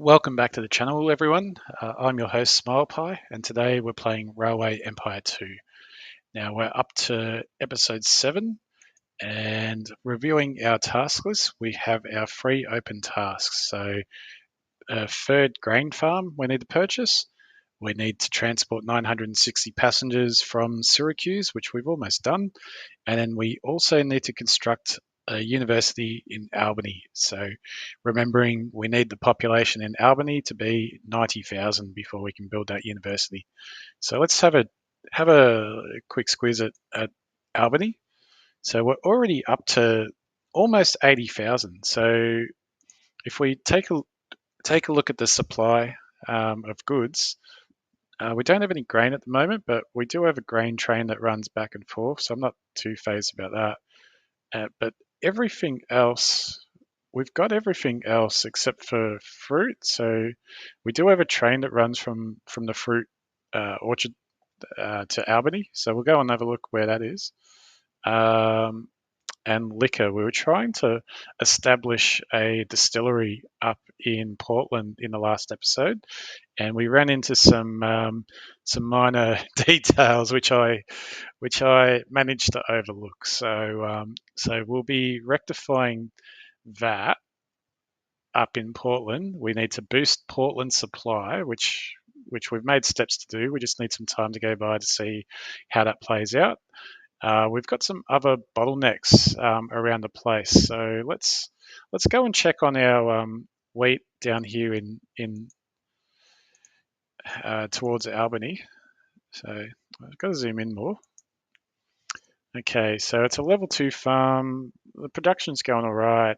Welcome back to the channel, everyone. I'm your host, SmilePie, and today we're playing Railway Empire 2. Now we're up to episode 7, and reviewing our task list, we have our 3 open tasks. So, a third grain farm we need to purchase. We need to transport 960 passengers from Syracuse, which we've almost done. And then we also need to construct a university in Albany. So remembering we need the population in Albany to be 90,000 before we can build that university. So let's have a quick squeeze at Albany. So we're already up to almost 80,000. So if we take a look at the supply of goods, we don't have any grain at the moment, but we do have a grain train that runs back and forth, so I'm not too phased about that. But everything else, we've got everything else except for fruit. So we do have a train that runs from the fruit orchard to Albany. So we'll go and have a look where that is. Um, and liquor. We were trying to establish a distillery up in Portland in the last episode, and we ran into some minor details which I managed to overlook. So we'll be rectifying that up in Portland. We need to boost Portland supply, which we've made steps to do. We just need some time to go by to see how that plays out. We've got some other bottlenecks around the place, so let's go and check on our wheat down here in towards Albany. So I've got to zoom in more. Okay, so it's a level 2 farm. The production's going all right.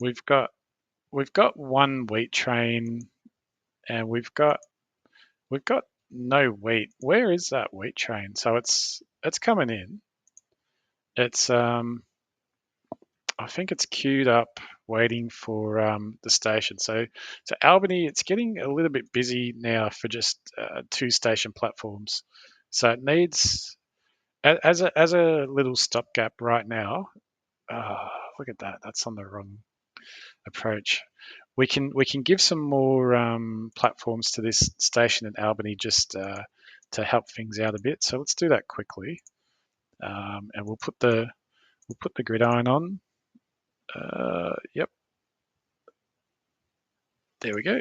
We've got we've got one wheat train, and we've got no wheat. Where is that wheat train? So it's coming in. It's I think it's queued up waiting for the station. So Albany, it's getting a little bit busy now for just 2 station platforms. So it needs as a little stopgap right now. Uh, Look at that. That's on the wrong approach. We can give some more platforms to this station in Albany just to help things out a bit. So let's do that quickly, and we'll put the gridiron on. Yep, there we go.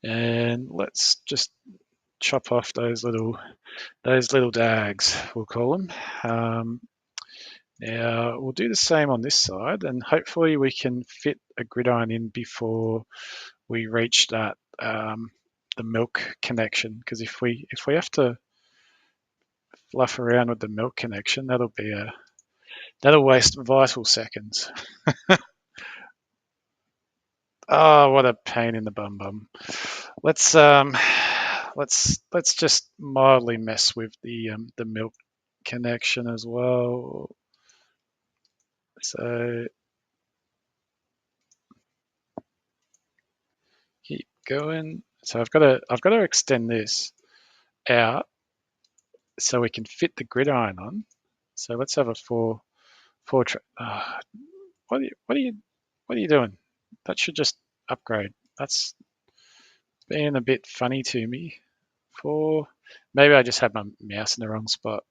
And let's just chop off those little dags, we'll call them. Now we'll do the same on this side, and hopefully we can fit a gridiron in before we reach that the milk connection. Because if we have to fluff around with the milk connection, that'll waste vital seconds. Oh, what a pain in the bum. Let's let's just mildly mess with the milk connection as well. So keep going. So I've got to extend this out so we can fit the gridiron on. So let's have a four. What are you doing? That should just upgrade. That's being a bit funny to me. Four. Maybe I just had my mouse in the wrong spot.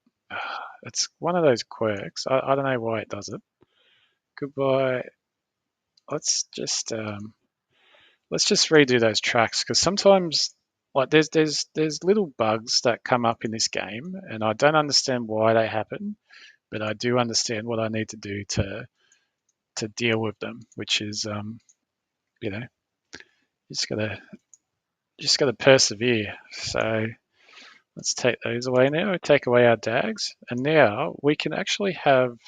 It's one of those quirks. I don't know why it does it. Goodbye. Let's just um, let's just redo those tracks because sometimes like there's little bugs that come up in this game and I don't understand why they happen, but I do understand what I need to do to deal with them, which is you know you just gotta persevere. So let's take those away now. Take away our dags, and now we can actually have.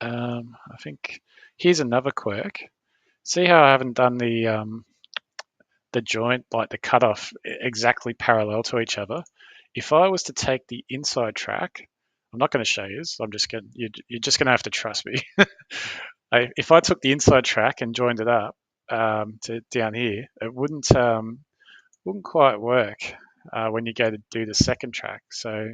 I think here's another quirk. See how I haven't done the joint, like the cutoff, exactly parallel to each other. If I was to take the inside track, I'm not going to show you. I'm just going. You're just going to have to trust me. If I took the inside track and joined it up to down here, it wouldn't quite work when you go to do the second track. So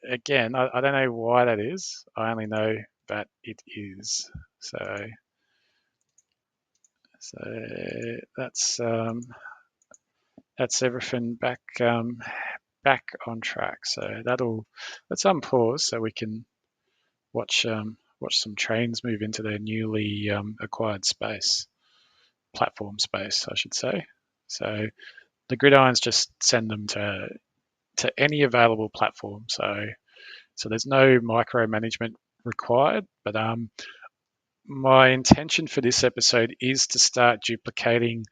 again, I don't know why that is. I only know that it is. So So that's everything back on track. So let's unpause so we can watch some trains move into their newly acquired platform space, I should say. So the gridirons just send them to any available platform. So there's no micromanagement required. But my intention for this episode is to start duplicating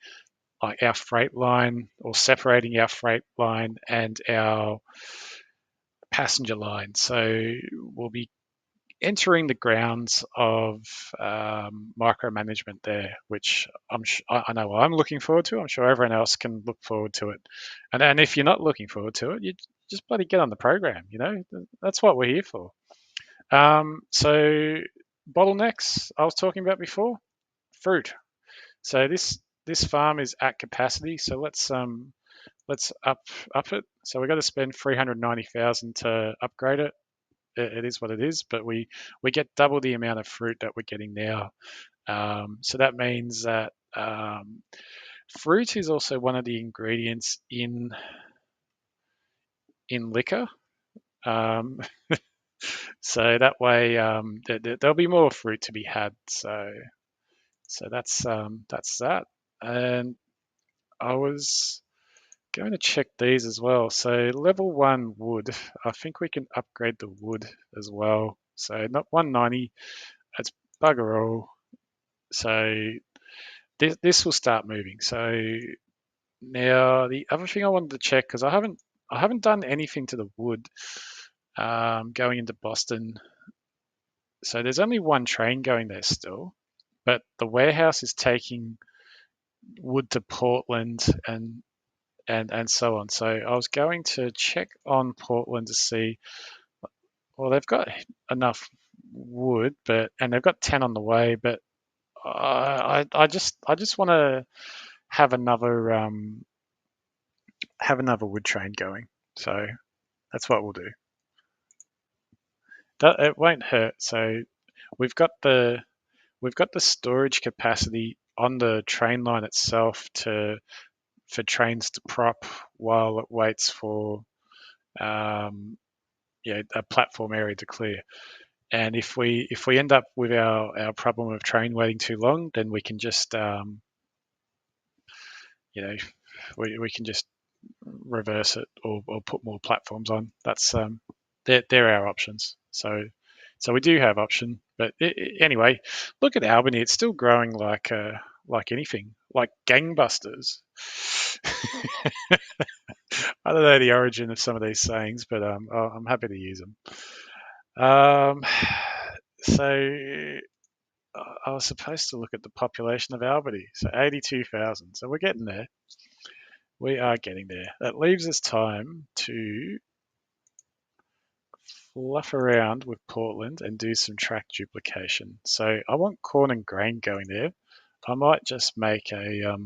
like our freight line, or separating our freight line and our passenger line. So we'll be entering the grounds of micromanagement there, which I know I'm looking forward to. I'm sure everyone else can look forward to it. And if you're not looking forward to it, you just bloody get on the program. That's what we're here for. So bottlenecks I was talking about before, fruit. So this farm is at capacity. So let's up it. So we've got to spend 390,000 to upgrade it. It is what it is, but we get double the amount of fruit that we're getting now. So that means that fruit is also one of the ingredients in liquor. So that way there'll be more fruit to be had. So that's that. And I was going to check these as well. So level 1 wood, I think we can upgrade the wood as well. So not 190, it's bugger all. So this will start moving. So now the other thing I wanted to check, because I haven't done anything to the wood going into Boston. So there's only one train going there still, but the warehouse is taking wood to Portland and so on. So I was going to check on Portland to see. Well, they've got enough wood, and they've got 10 on the way, but I just want to have another wood train going. So that's what we'll do. It won't hurt. So we've got the storage capacity on the train line itself for trains to prop while it waits for a platform area to clear. And if we end up with our problem of train waiting too long, then we can just we can just reverse it, or put more platforms on. That's they're our options. So we do have option. But anyway, look at Albany. It's still growing like anything, like gangbusters. I don't know the origin of some of these sayings, but I'm happy to use them. So I was supposed to look at the population of Albany. So 82,000. So we're getting there. We are getting there. That leaves us time to fluff around with Portland and do some track duplication. So I want corn and grain going there. I might just make a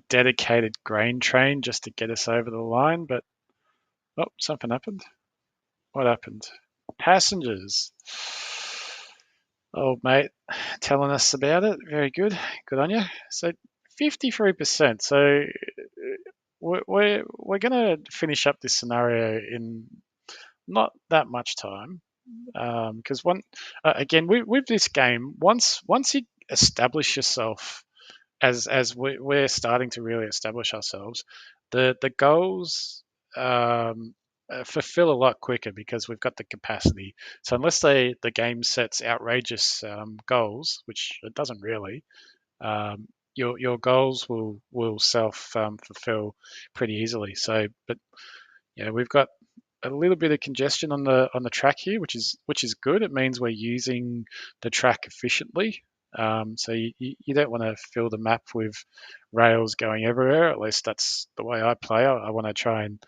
dedicated grain train just to get us over the line. But something happened. What happened? Passengers. Old mate telling us about it. Very good. Good on you. So 53%. So we're going to finish up this scenario in not that much time, because again with this game, once you establish yourself as we're starting to really establish ourselves, the goals fulfill a lot quicker because we've got the capacity. So unless the game sets outrageous goals, which it doesn't really, your goals will self fulfill pretty easily. So, but we've got a little bit of congestion on the track here, which is good. It means we're using the track efficiently. So you don't want to fill the map with rails going everywhere. At least that's the way I play. I want to try and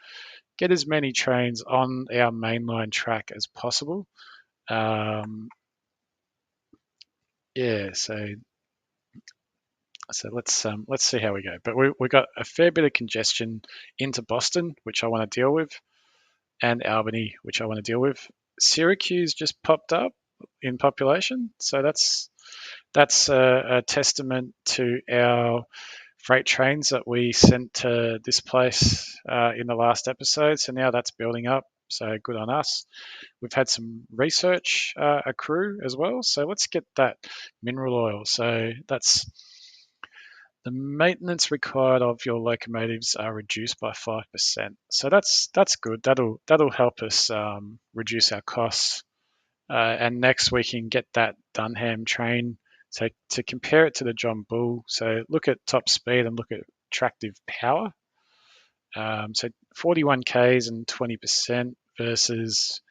get as many trains on our mainline track as possible. Yeah, so let's see how we go. But we got a fair bit of congestion into Boston, which I want to deal with, and Albany, which I want to deal with. Syracuse just popped up in population, so that's That's a testament to our freight trains that we sent to this place in the last episode. So now that's building up. So good on us. We've had some research accrue as well. So let's get that mineral oil. So that's the maintenance required of your locomotives are reduced by 5%. So that's good. That'll help us reduce our costs. And next we can get that Dunham train. So to compare it to the John Bull, so look at top speed and look at tractive power. So 41 k's and 20% versus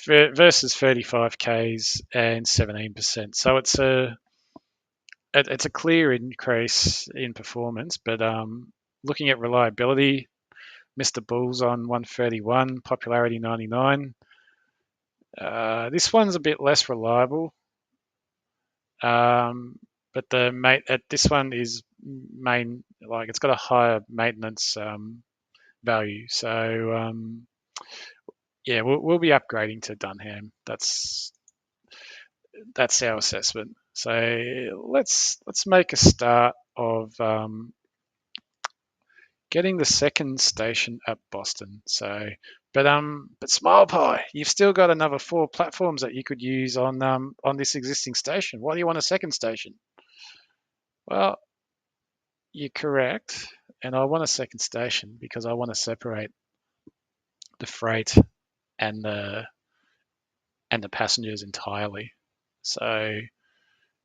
versus 35 k's and 17%. So it's a clear increase in performance. But looking at reliability, Mr. Bull's on 131, popularity 99. This one's a bit less reliable. But this one is it's got a higher maintenance value. So yeah, we'll be upgrading to Dunham. That's our assessment. So let's make a start of getting the second station at Boston. So, but Smile Pie, you've still got another 4 platforms that you could use on this existing station. Why do you want a second station? Well, you're correct, and I want a second station because I want to separate the freight and the passengers entirely. So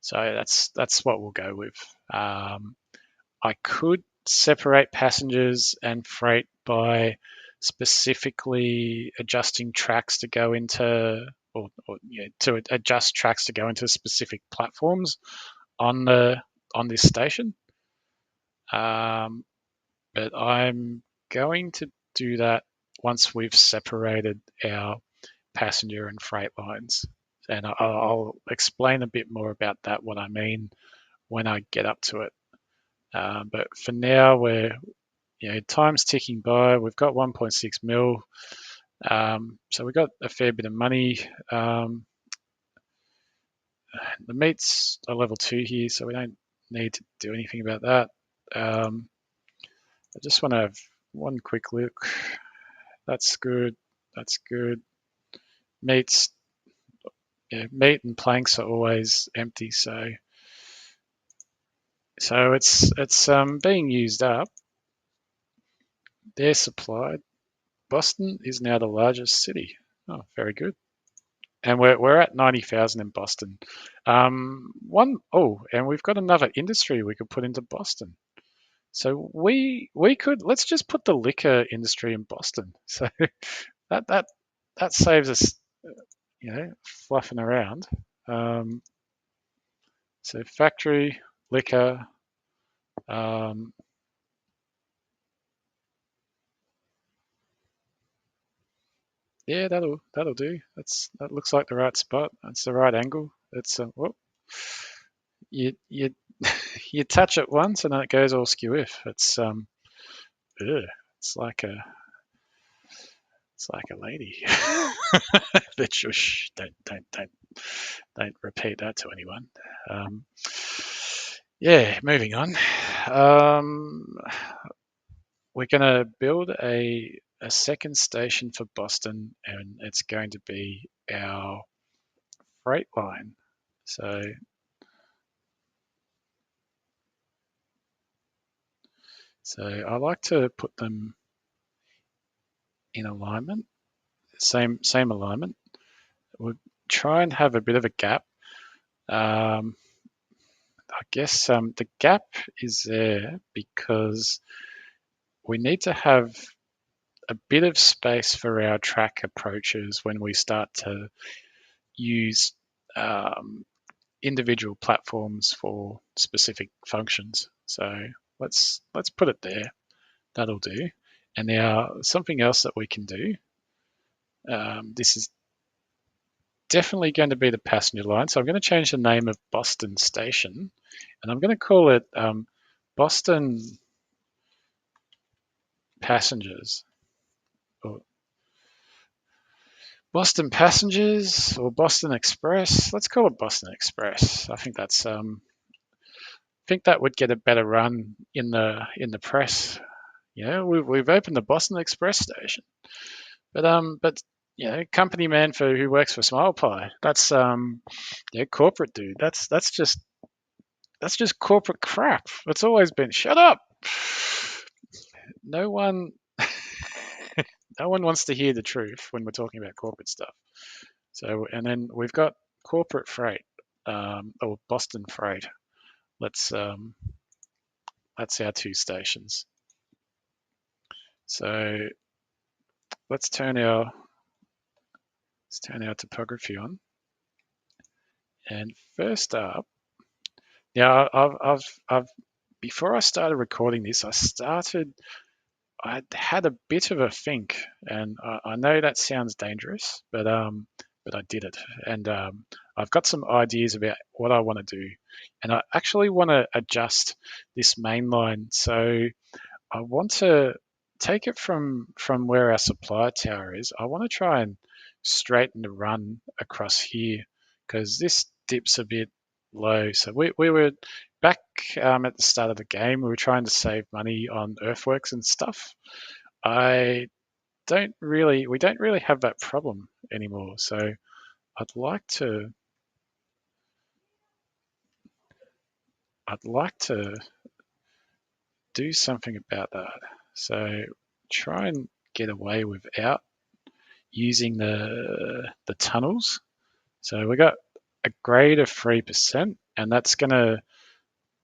that's what we'll go with. I could separate passengers and freight by specifically adjusting tracks to go into to adjust tracks to go into specific platforms on this station. But I'm going to do that once we've separated our passenger and freight lines. And I'll explain a bit more about that, what I mean, when I get up to it. But for now, time's ticking by. We've got 1.6 mil. So we've got a fair bit of money. The meat's a level 2 here, so we don't need to do anything about that. I just want to have one quick look. That's good. That's good. Meat and planks are always empty, so it's being used up. They're supplied. Boston is now the largest city. Oh, very good. And we're at 90,000 in Boston. And we've got another industry we could put into Boston. So we could let's just put the liquor industry in Boston. So that saves us, fluffing around. So factory liquor. Yeah, that'll do. That looks like the right spot. That's the right angle. It's you you touch it once and then it goes all skew-if. It's like a lady. But shush, don't repeat that to anyone. Yeah, moving on. We're going to build a second station for Boston, and it's going to be our freight line. So I like to put them in alignment, same alignment. We'll try and have a bit of a gap. I guess the gap is there because we need to have a bit of space for our track approaches when we start to use individual platforms for specific functions. So let's put it there. That'll do. And now something else that we can do. This is definitely going to be the passenger line. So I'm going to change the name of Boston Station, and I'm going to call it Boston Passengers. Boston Passengers or Boston Express. Let's call it Boston Express. I think that would get a better run in the press. We've opened the Boston Express station, but company man for who works for Smile Pie. That's corporate dude. That's just corporate crap. It's always been shut up. No one no one wants to hear the truth when we're talking about corporate stuff. So, and then we've got corporate freight, or Boston Freight. Let's that's our two stations. So let's turn our topography on. And first up, yeah, I've before I started recording this, I had a bit of a think, and I know that sounds dangerous, but I did it, and I've got some ideas about what I want to do, and I actually want to adjust this main line. So I want to take it from where our supply tower is. I want to try and straighten the run across here because this dips a bit low. So we were back at the start of the game. We were trying to save money on earthworks and stuff. I we don't really have that problem anymore. So I'd like to I'd like to do something about that. So try and get away without using the tunnels. So we got a grade of 3%, and that's going to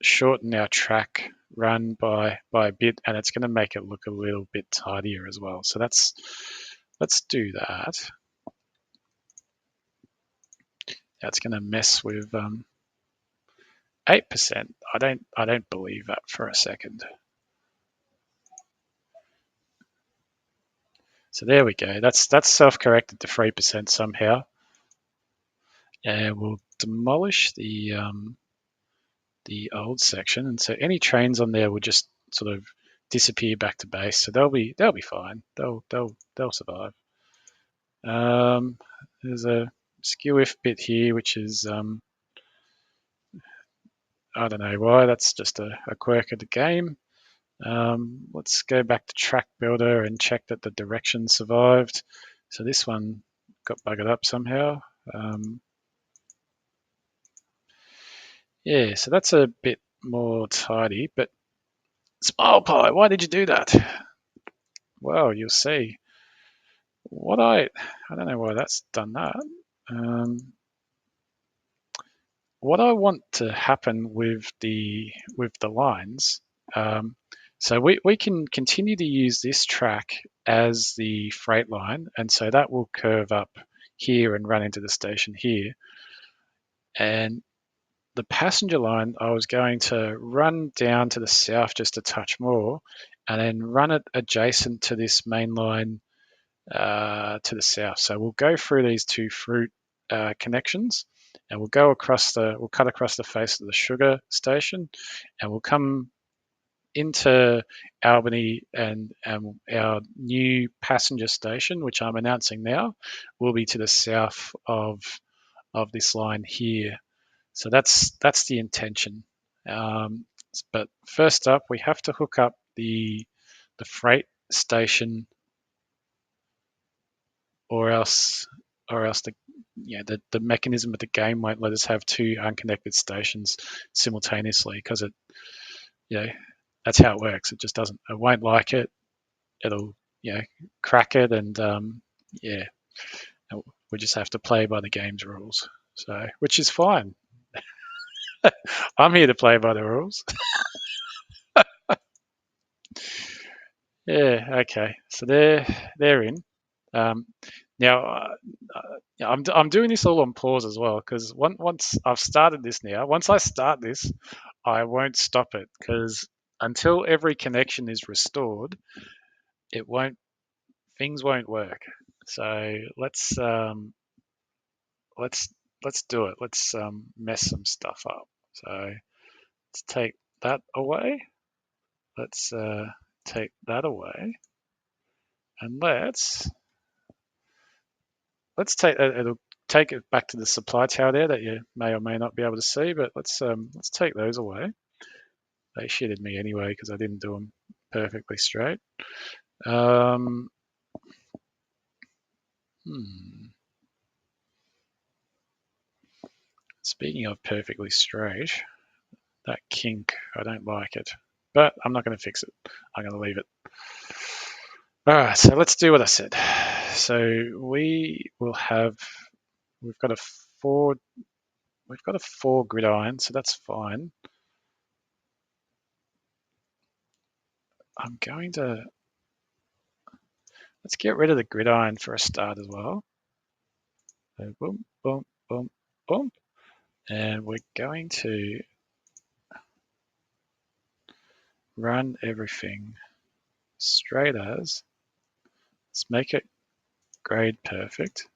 shorten our track run by a bit, and it's going to make it look a little bit tidier as well. So let's do that. That's going to mess with 8%. I don't believe that for a second. So there we go. That's self-corrected to 3% somehow. And we'll demolish the old section, and so any trains on there will just sort of disappear back to base. So they'll be fine. They'll survive. There's a skew if bit here, which is I don't know why. That's just a quirk of the game. Let's go back to track builder and check that the direction survived. So this one got buggered up somehow. Yeah, so that's a bit more tidy, but Smile Pie, why did you do that? Well, you'll see. I don't know why that's done that. What I want to happen with the lines, so we can continue to use this track as the freight line, and so that will curve up here and run into the station here. And the passenger line, I was going to run down to the south just a touch more, and then run it adjacent to this main line to the south. So we'll go through these two fruit connections, and we'll cut across the face of the sugar station, and we'll come into Albany, and our new passenger station, which I'm announcing now, will be to the south of this line here. So that's the intention. But first up, we have to hook up the freight station, or else the mechanism of the game won't let us have two unconnected stations simultaneously, because that's how it works. It just doesn't. It won't like it. It'll crack it, and we just have to play by the game's rules. So, which is fine. I'm here to play by the rules. Yeah. Okay. So they're in. Now, I'm doing this all on pause as well, because once I've started this now, once I start this, I won't stop it, because until every connection is restored, it won't things won't work. So let's let's do it. Let's mess some stuff up. So let's take that away. Let's take that away, and it'll take it back to the supply tower there that you may or may not be able to see, but let's take those away. They shitted me anyway because I didn't do them perfectly straight. Um, Speaking of perfectly straight, that kink, I don't like it, but I'm not going to fix it. I'm going to leave it. All right, so let's do what I said. So we've got a four, we've got a 4 gridiron, so that's fine. Let's get rid of the gridiron for a start as well. So boom, boom, boom, boom. And we're going to run everything straight as. Let's make it grade perfect.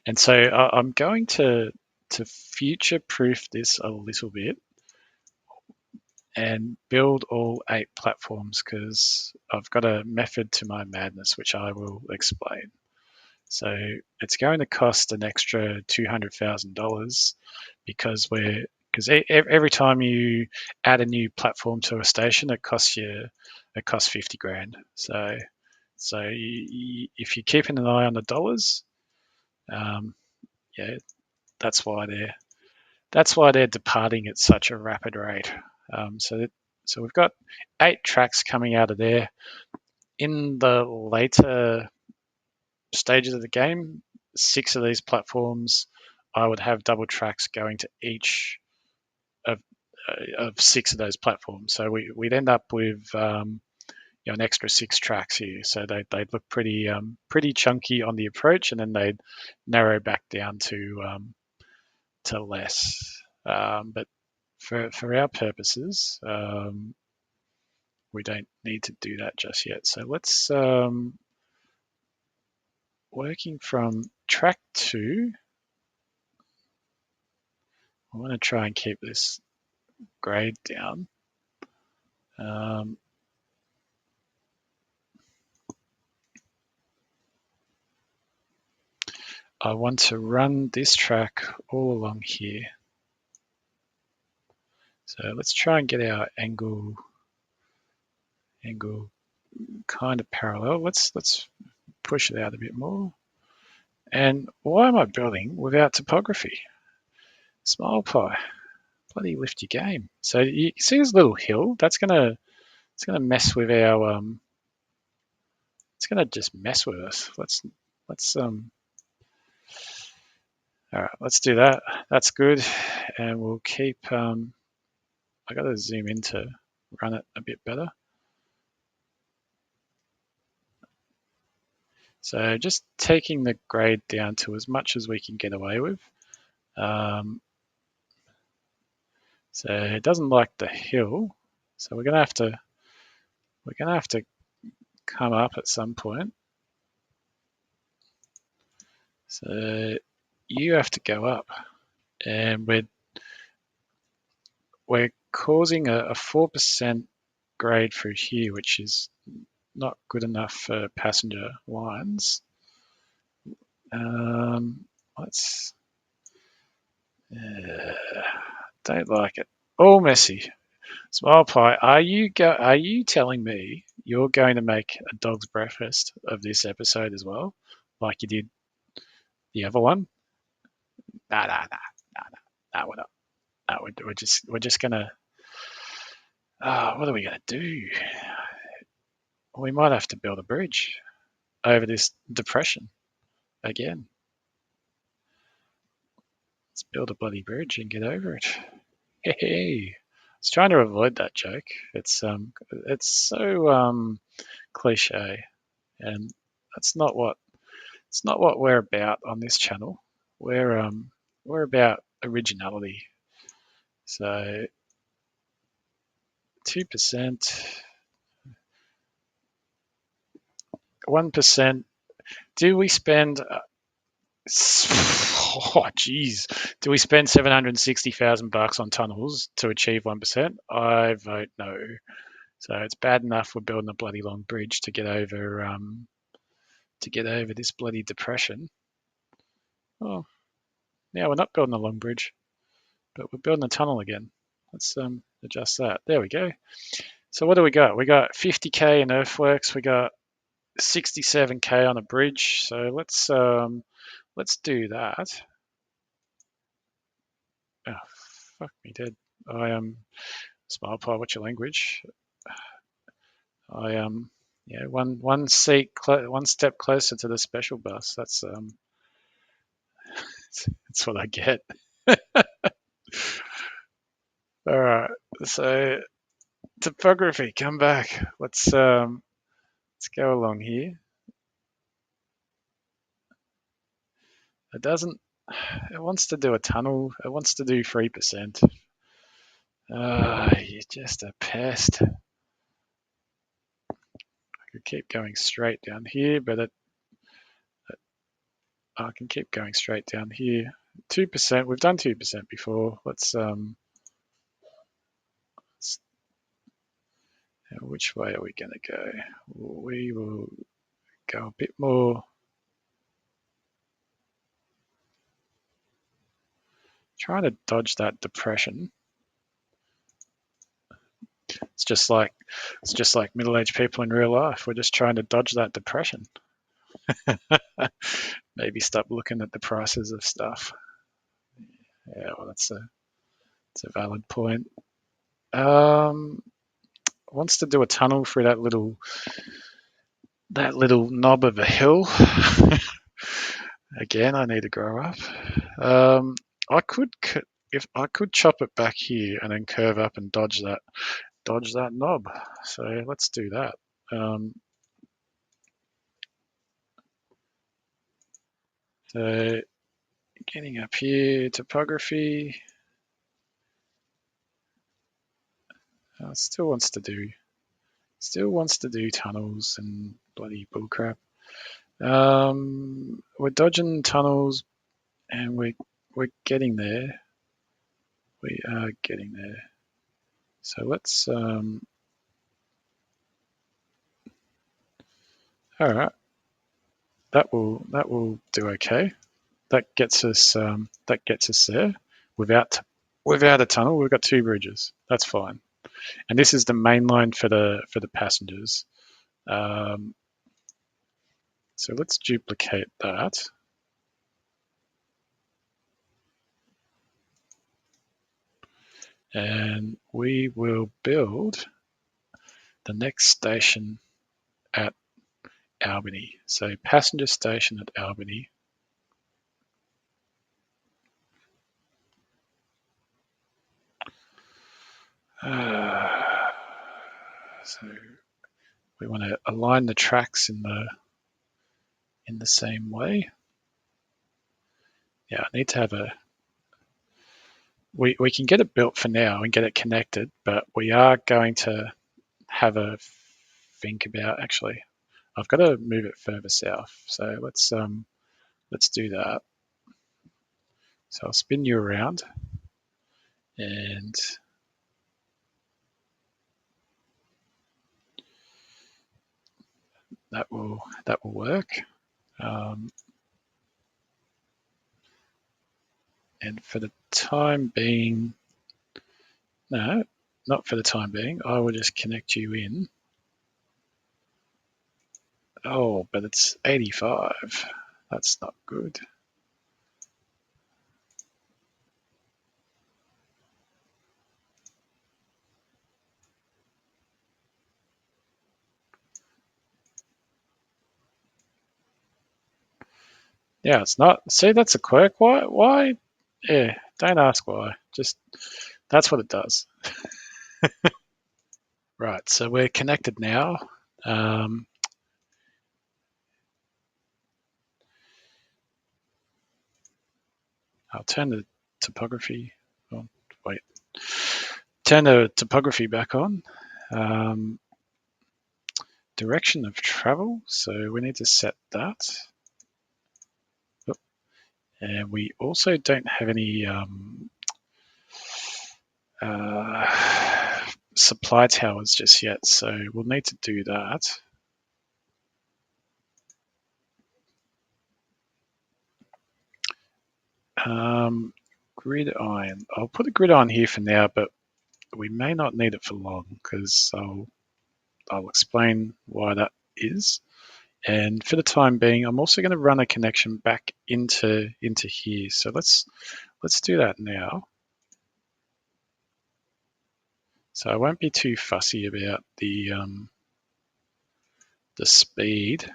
And so I'm going to future-proof this a little bit and build all 8 platforms because I've got a method to my madness, which I will explain. So it's going to cost an extra $200,000 because every time you add a new platform to a station, it costs 50 grand. So if you're keeping an eye on the dollars, yeah, that's why they're departing at such a rapid rate. So we've got 8 tracks coming out of there. In the later stages of the game, 6 of these platforms, I would have double tracks going to each of 6 of those platforms. So we'd end up with an extra 6 tracks here. So they'd look pretty chunky on the approach, and then they'd narrow back down to less. But for our purposes, we don't need to do that just yet. So let's working from track 2. I want to try and keep this grade down. I want to run this track all along here. So let's try and get our angle kind of parallel. Let's push it out a bit more. And why am I building without topography? Smile pie, bloody lift your game. So you see this little hill? It's gonna mess with our it's gonna just mess with us. Let's all right, let's do that. That's good, and we'll keep. I got to zoom in to run it a bit better. So just taking the grade down to as much as we can get away with. So it doesn't like the hill, so we're gonna have to come up at some point. So you have to go up, and we're causing a 4% grade through here, which is not good enough for passenger lines. Let's don't like it. All messy. Smile pie. Are you telling me you're going to make a dog's breakfast of this episode as well, like you did the other one? Nah, nah, nah, nah, nah. Nah, we're not. Nah, we're just gonna. What are we gonna do? We might have to build a bridge over this depression again. Let's build a bloody bridge and get over it. Hey, I was trying to avoid that joke. It's so cliche, and that's not what we're about on this channel. We're about originality. So 2%, 1%. Do we spend? Oh, geez. Do we spend $760,000 on tunnels to achieve 1%? I vote no. So it's bad enough we're building a bloody long bridge to get over this bloody depression. Oh, now we're not building a long bridge, but we're building a tunnel again. Let's adjust that. There we go. So what do we got? We got 50k in earthworks. We got 67k on a bridge. So let's do that. Oh, fuck me dead. I Smile Pie, what's your language? I yeah, one step closer to the special bus. That's that's what I get. All right. So topography, come back. Let's go along here. It doesn't. It wants to do a tunnel. It wants to do 3%. You're just a pest. I could keep going straight down here, but I can keep going straight down here. 2%. We've done 2% before. Let's which way are we going to go? We will go a bit more. Trying to dodge that depression. It's just like middle-aged people in real life. We're just trying to dodge that depression. Maybe stop looking at the prices of stuff. Yeah, well, that's a valid point. Wants to do a tunnel through that little knob of a hill. Again, I need to grow up. I could chop it back here and then curve up and dodge that knob. So let's do that. So getting up here, topography. Still wants to do tunnels and bloody bullcrap. We're dodging tunnels and we're getting there. We are getting there. So let's all right. That will do okay. That gets us there without a tunnel. We've got 2 bridges. That's fine. And this is the main line for the passengers. So let's duplicate that. And we will build the next station at Albany. So passenger station at Albany. So we want to align the tracks in the same way. Yeah, I need to have we can get it built for now and get it connected, but we are going to have a think about, actually, I've got to move it further south. So let's do that. So I'll spin you around and that will work. And for the time being, no, not for the time being, I will just connect you in. Oh, but it's 85. That's not good. Yeah, it's not. See, that's a quirk. Why? Yeah, don't ask why. Just, that's what it does. Right, so we're connected now. I'll turn the topography on. Wait. Turn the topography back on. Direction of travel. So we need to set that. And we also don't have any supply towers just yet, so we'll need to do that. Grid iron. I'll put a grid iron here for now, but we may not need it for long because I'll explain why that is. And for the time being, I'm also going to run a connection back into here. So let's do that now. So I won't be too fussy about the speed.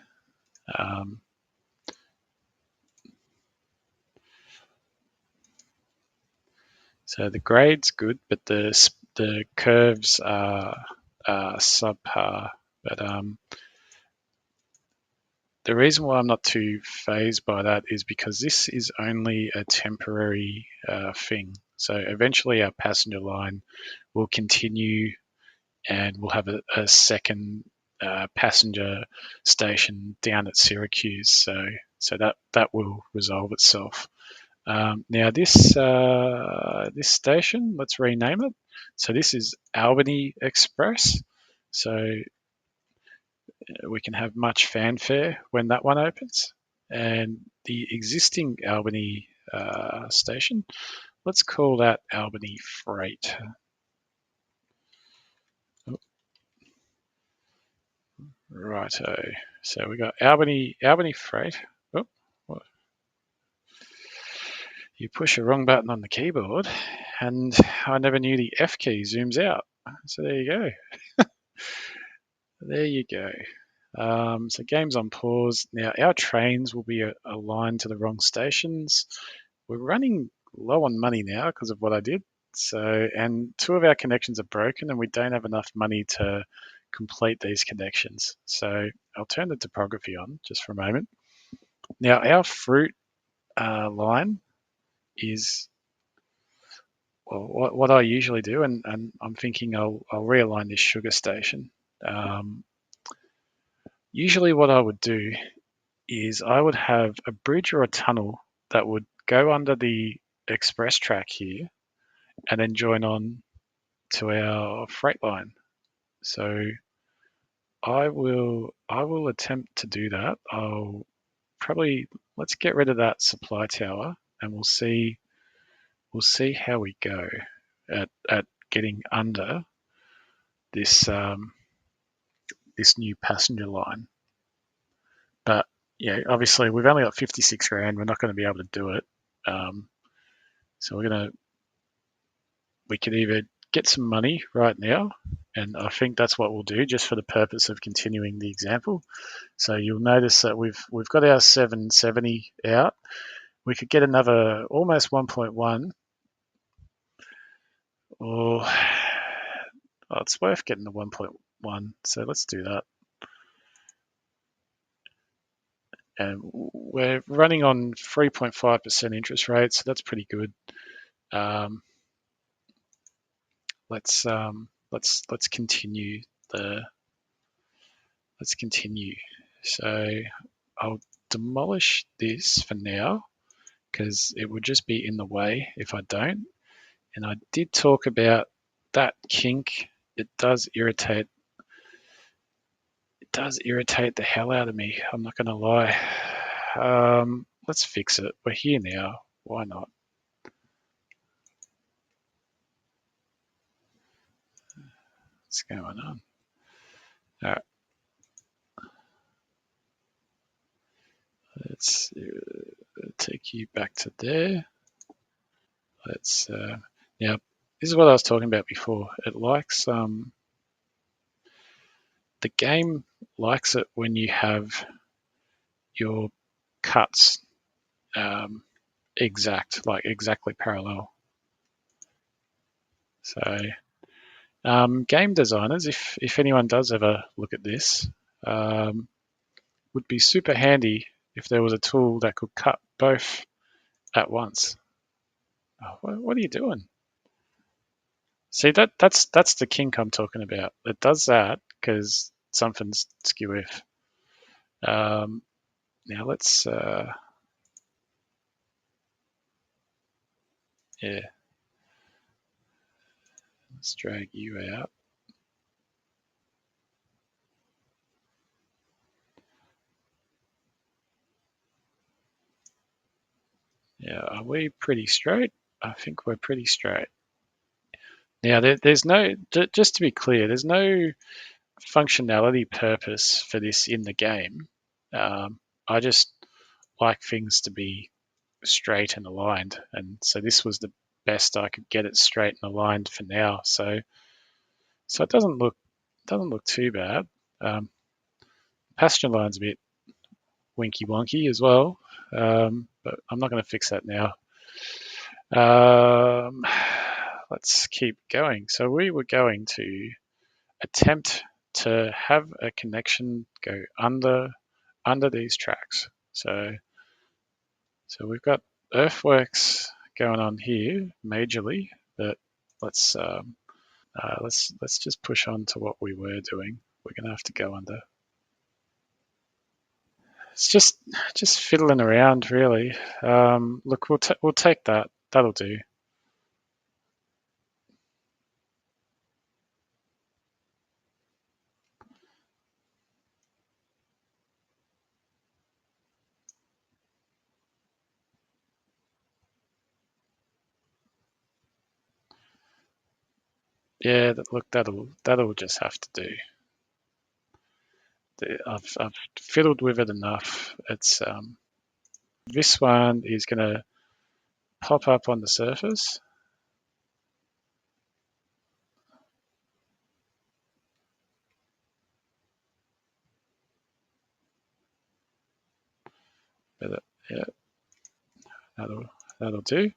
So the grade's good, but the curves are subpar. But the reason why I'm not too phased by that is because this is only a temporary thing. So eventually our passenger line will continue and we'll have a second passenger station down at Syracuse. So that will resolve itself. Now this station, let's rename it. So this is Albany Express. So we can have much fanfare when that one opens. And the existing Albany station, let's call that Albany Freight. Righto. So we got Albany Freight. Oh, what? You push a wrong button on the keyboard, and I never knew the F key zooms out. So there you go. There you go. So game's on pause. Now our trains will be aligned to the wrong stations. We're running low on money now because of what I did. So, and two of our connections are broken and we don't have enough money to complete these connections. So I'll turn the topography on just for a moment. Now our fruit line is, well, what I usually do, and I'm thinking I'll realign this sugar station. Usually what I would do is I would have a bridge or a tunnel that would go under the express track here and then join on to our freight line. So I will attempt to do that. I'll probably let's get rid of that supply tower and we'll see how we go at getting under this this new passenger line. But yeah, obviously we've only got 56 grand. We're not going to be able to do it. So we could either get some money right now, and I think that's what we'll do just for the purpose of continuing the example. So you'll notice that we've got our 770 out. We could get another almost 1.1, or it's worth getting the 1.1. So let's do that. And we're running on 3.5% interest rate, so that's pretty good. Let's continue let's continue. So I'll demolish this for now because it would just be in the way if I don't. And I did talk about that kink. It does irritate. It does irritate the hell out of me. I'm not going to lie. Let's fix it. We're here now. Why not? What's going on? All right. Let's take you back to there. Let's now. This is what I was talking about before. It likes the game likes it when you have your cuts exactly parallel. So game designers, if anyone does ever look at this, would be super handy if there was a tool that could cut both at once. Oh, what are you doing? See, that's the kink I'm talking about. It does that because something's skew if. Now let's yeah, let's drag you out. Yeah, are we pretty straight? I think we're pretty straight. Now, there's no, just to be clear, there's no functionality purpose for this in the game. I just like things to be straight and aligned, and so this was the best I could get it straight and aligned for now. So it doesn't look too bad. Passenger line's a bit winky wonky as well, but I'm not going to fix that now. Um, let's keep going. So we were going to attempt to have a connection go under these tracks. So we've got earthworks going on here majorly, but let's let's just push on to what we were doing. We're gonna have to go under. It's just fiddling around really. Look, we'll take that. That'll do. Yeah, look, that'll just have to do. I've fiddled with it enough. It's this one is gonna pop up on the surface. But yeah, that'll do.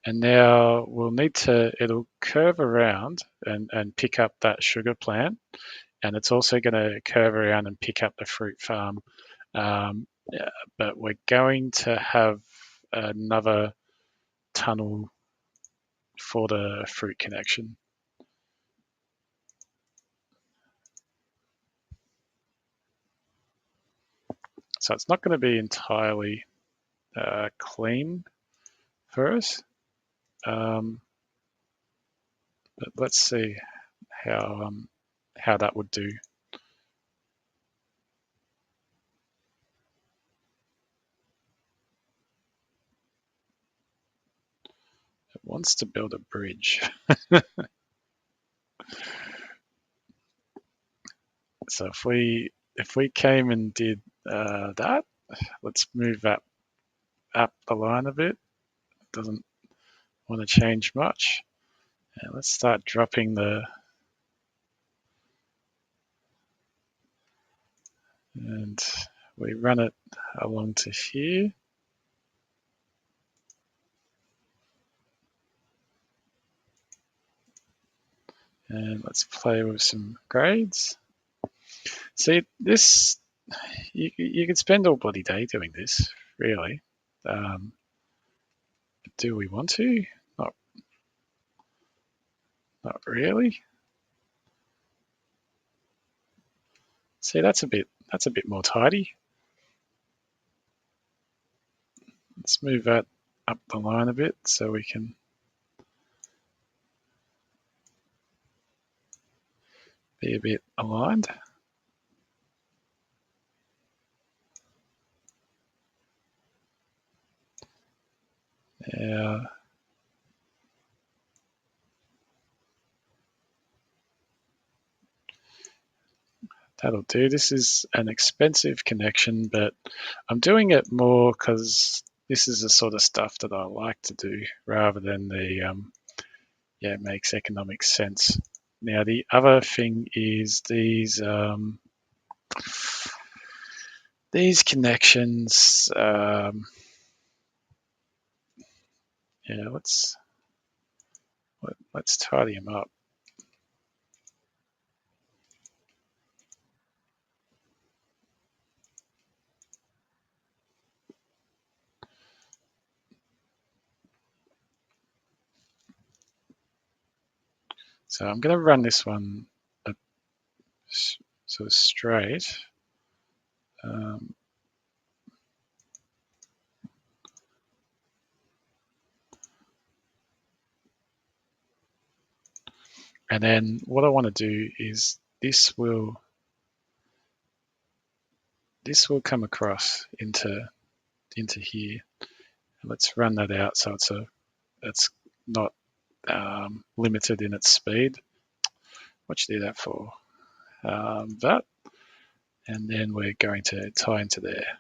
And now we'll need to. It'll curve around and pick up that sugar plant, and it's also going to curve around and pick up the fruit farm. Yeah, but we're going to have another tunnel for the fruit connection. So it's not going to be entirely clean for us. But let's see how that would do. It wants to build a bridge. So if we came and did that, let's move that up the line a bit. It doesn't want to change much. And let's start dropping and we run it along to here. And let's play with some grades. See, this, you could spend all bloody day doing this, really. Do we want to? Not, not really. See, that's a bit more tidy. Let's move that up the line a bit so we can be a bit aligned. Yeah. That'll do. This is an expensive connection, but I'm doing it more because this is the sort of stuff that I like to do rather than yeah, it makes economic sense. Now, the other thing is these connections, yeah, let's tidy them up. So I'm going to run this one sort of straight. Um, and then what I want to do is this will come across into here. Let's run that out so it's not limited in its speed. What you do that for? That, and then we're going to tie into there.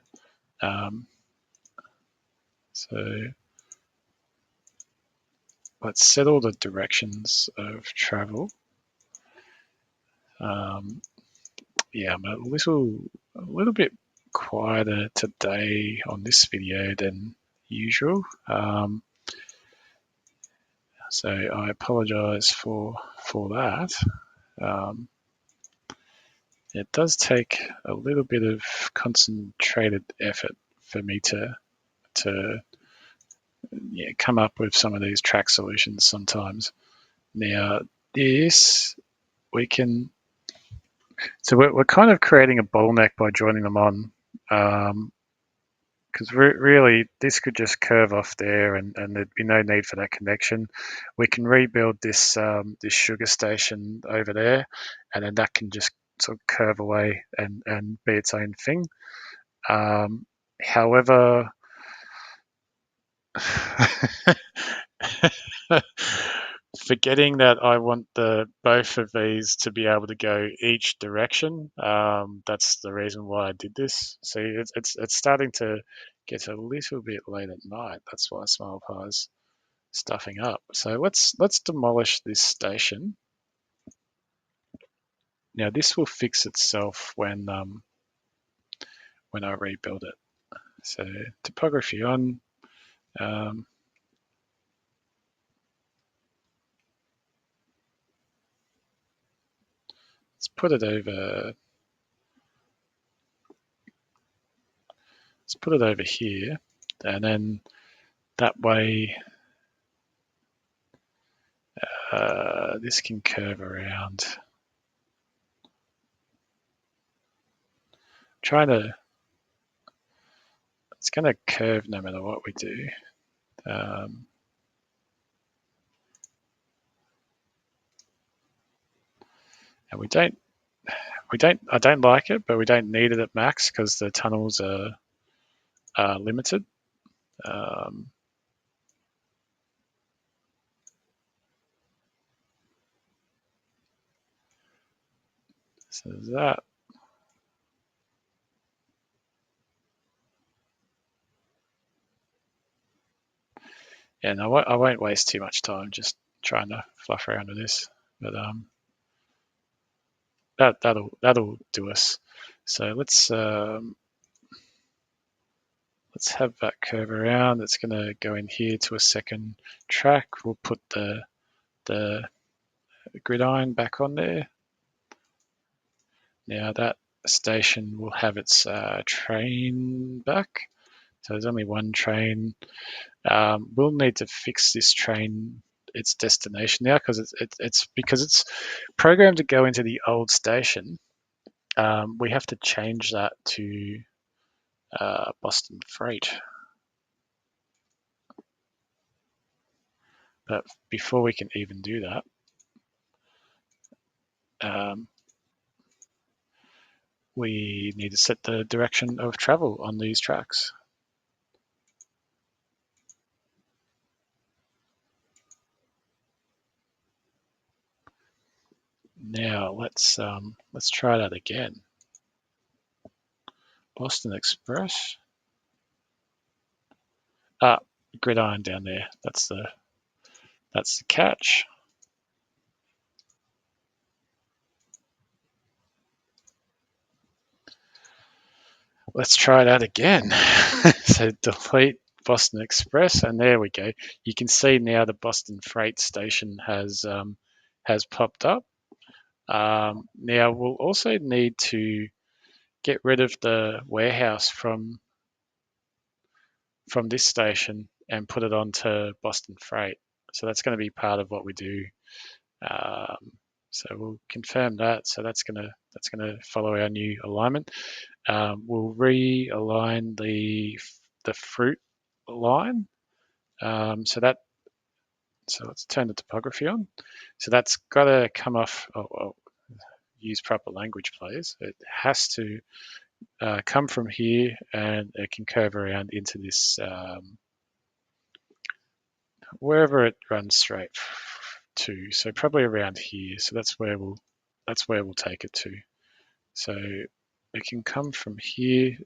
So let's set all the directions of travel. Yeah, I'm a little bit quieter today on this video than usual. So I apologize for that. It does take a little bit of concentrated effort for me to come up with some of these track solutions sometimes. Now this we can, so we're kind of creating a bottleneck by joining them on, because really this could just curve off there and there'd be no need for that connection. We can rebuild this this sugar station over there, and then that can just sort of curve away and be its own thing. However, forgetting that I want the both of these to be able to go each direction. That's the reason why I did this. See, it's starting to get a little bit late at night. That's why Smile Pie's stuffing up. So let's demolish this station. Now this will fix itself when I rebuild it. So topography on. Let's put it over. Let's put it over here, and then that way this can curve around. Trying to. It's going to curve no matter what we do. And I don't like it, but we don't need it at max because the tunnels are limited. So there's that. Yeah, no, I won't waste too much time just trying to fluff around with this, but that'll do us. So let's have that curve around. It's going to go in here to a second track. We'll put the gridiron back on there. Now that station will have its train back. So there's only one train. We'll need to fix this train, its destination now, because it's programmed to go into the old station. We have to change that to Boston Freight. But before we can even do that, we need to set the direction of travel on these tracks. Now let's try that again. Boston Express. Gridiron down there. That's the catch. Let's try that again. So delete Boston Express, and there we go. You can see now the Boston Freight station has popped up. Now we'll also need to get rid of the warehouse from this station and put it onto Boston Freight. So that's going to be part of what we do. So we'll confirm that. So that's gonna follow our new alignment. We'll realign the fruit line. So let's turn the topography on. So that's got to come off. Use proper language, please. It has to come from here, and it can curve around into this wherever it runs straight to. So probably around here. So that's where we'll take it to. So it can come from here.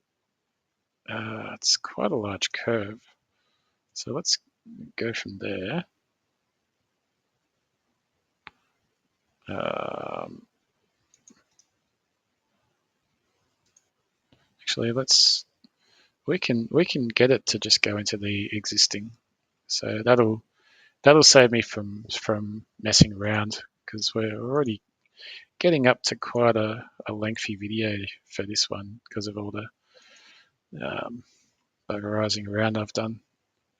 It's quite a large curve. So let's go from there. Actually, we can get it to just go into the existing. So that'll save me from messing around because we're already getting up to quite a lengthy video for this one because of all the buggerizing around I've done.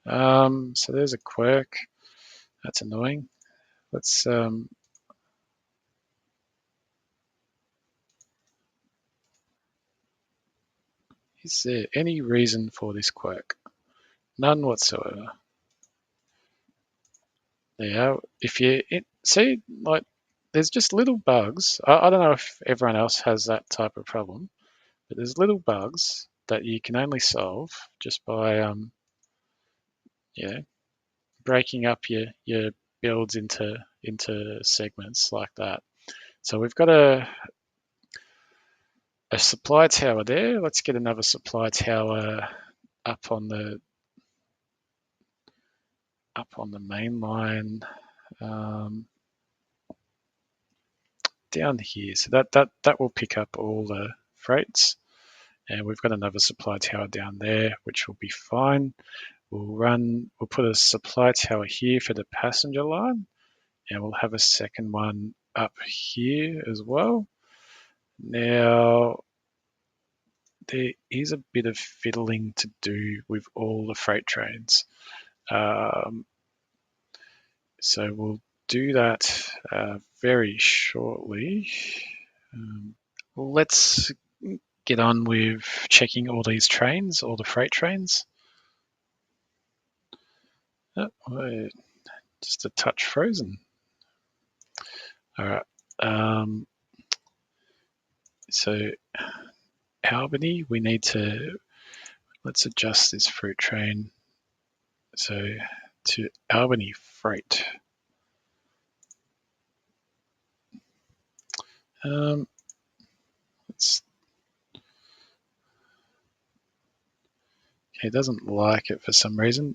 So there's a quirk. That's annoying. Let's is there any reason for this quirk? None whatsoever. Yeah, if you see, like, there's just little bugs. I don't know if everyone else has that type of problem, but there's little bugs that you can only solve just by, you know, breaking up your builds into segments like that. So we've got a supply tower there. Let's get another supply tower up on the main line. Down here. So that will pick up all the freights. And we've got another supply tower down there, which will be fine. We'll put a supply tower here for the passenger line, and we'll have a second one up here as well. Now, there is a bit of fiddling to do with all the freight trains. So we'll do that very shortly. Let's get on with checking all these trains, all the freight trains. Oh, just a touch frozen. All right. So Albany, we need to, let's adjust this fruit train. So to Albany freight. Let's, it doesn't like it for some reason.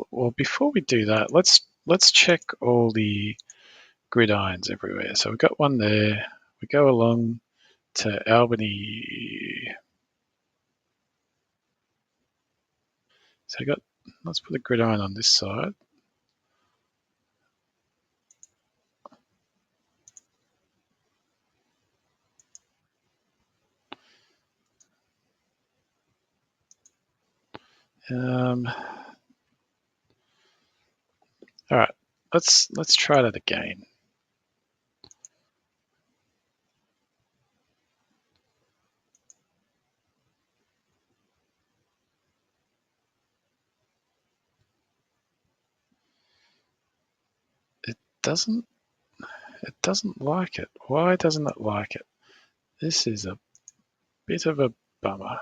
Well, before we do that, let's check all the gridirons everywhere. So we've got one there. We go along to Albany. So let's put a gridiron on this side. All right, let's try that again. It doesn't like it. Why doesn't it like it? This is a bit of a bummer.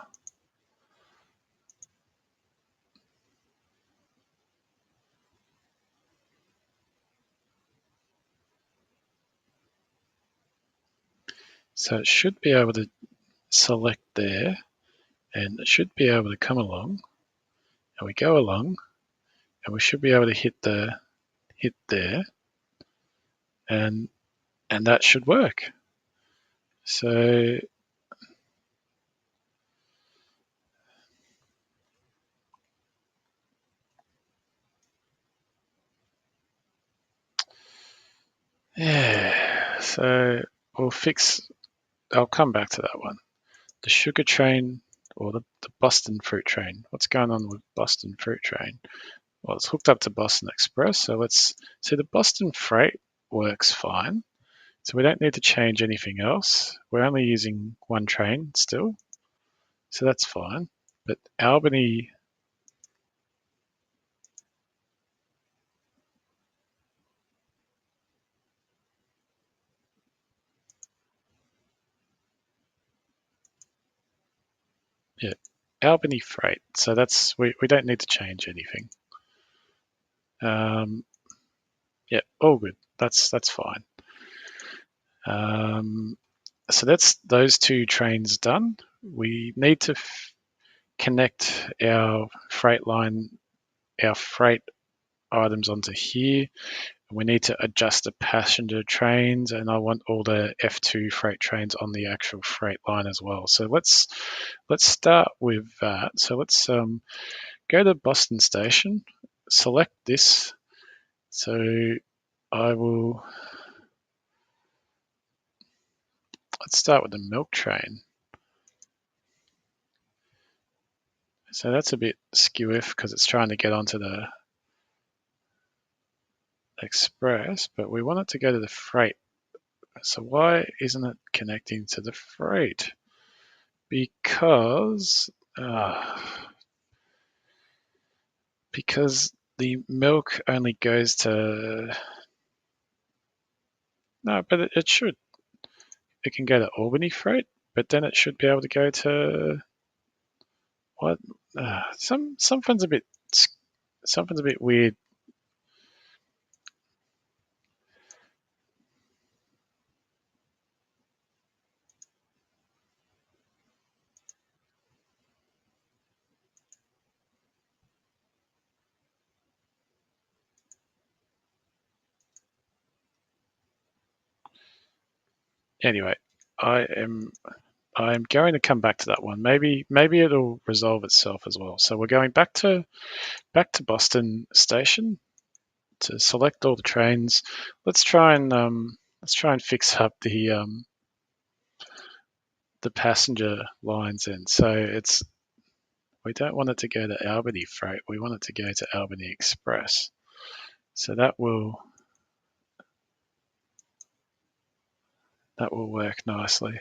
So it should be able to select there, and it should be able to come along, and we go along, and we should be able to hit there, and that should work. So yeah, so we'll fix. I'll come back to that one. The sugar train or the Boston fruit train. What's going on with Boston fruit train? Well, it's hooked up to Boston Express, so let's see. The Boston freight works fine, so we don't need to change anything else. We're only using one train still, so that's fine. But Albany, yeah, Albany freight. So we don't need to change anything. Yeah, all good. That's fine. So that's those two trains done. We need to connect our freight line, our freight items onto here. We need to adjust the passenger trains, and I want all the F2 freight trains on the actual freight line as well. So let's start with that. So let's go to Boston Station, select this. So I will, let's start with the milk train. So that's a bit skew-if because it's trying to get onto the express, but we want it to go to the freight. So why isn't it connecting to the freight? Because the milk only goes to, no, but it should. It can go to Albany freight, but then it should be able to go to what? Something's a bit weird. Anyway, I'm going to come back to that one. Maybe it'll resolve itself as well. So we're going back to Boston Station to select all the trains. Let's try and fix up the passenger lines in. So we don't want it to go to Albany Freight. We want it to go to Albany Express. So that will work nicely.